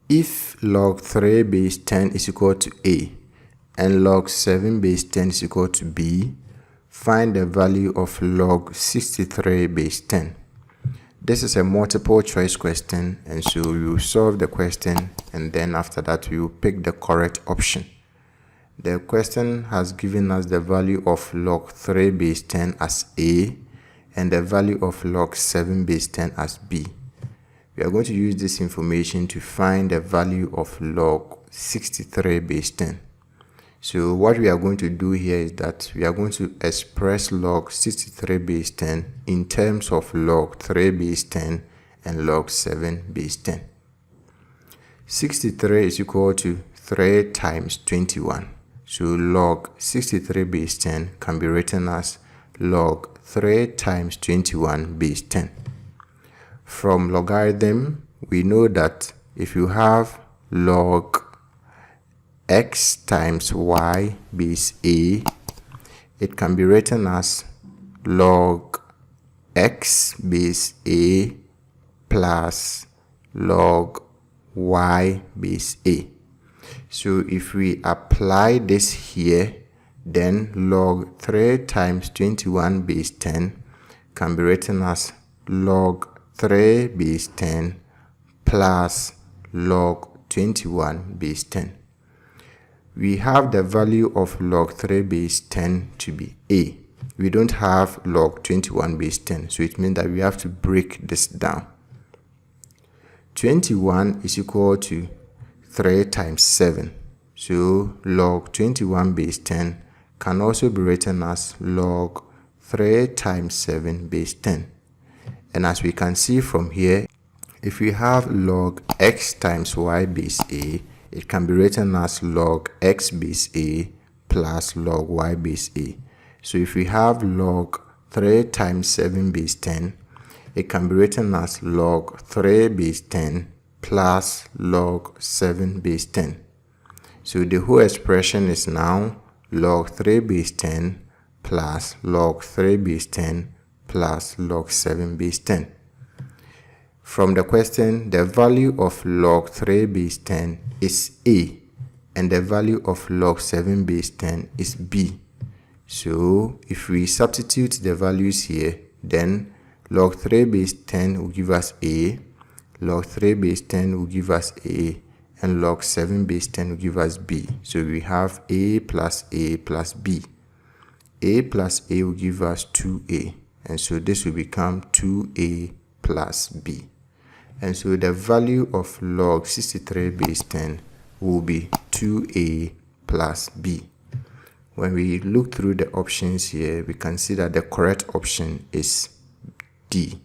If log 3 base 10 is equal to A and log 7 base 10 is equal to B, find the value of log 63 base 10. This is a multiple choice question, and so we will solve the question, and then after that we will pick the correct option. The question has given us the value of log 3 base 10 as A and the value of log 7 base 10 as B. We are going to use this information to find the value of log 63 base 10. So what we are going to do here is that we are going to express log 63 base 10 in terms of log 3 base 10 and log 7 base 10. 63 is equal to 3 times 21. So log 63 base 10 can be written as log 3 times 21 base 10. From logarithm, we know that if you have log x times y base a, it can be written as log x base a plus log y base a. So if we apply this here, then log 3 times 21 base 10 can be written as log 3 base 10 plus log 21 base 10. We have the value of log 3 base 10 to be A. We don't have log 21 base 10, so it means that we have to break this down. 21 is equal to 3 times 7. So log 21 base 10 can also be written as log 3 times 7 base 10. And as we can see from here, if we have log x times y base a, it can be written as log x base a plus log y base a. So if we have log 3 times 7 base 10, it can be written as log 3 base 10 plus log 7 base 10. So the whole expression is now log 3 base 10 plus log 3 base 10 plus log 7 base 10. From the question, the value of log 3 base 10 is A and the value of log 7 base 10 is B. So if we substitute the values here, then log 3 base 10 will give us A, log 3 base 10 will give us A, and log 7 base 10 will give us B. So we have A plus B. A plus A will give us 2A, and so this will become 2A plus B. And so the value of log 63 base 10 will be 2A plus B. When we look through the options here, we can see that the correct option is D.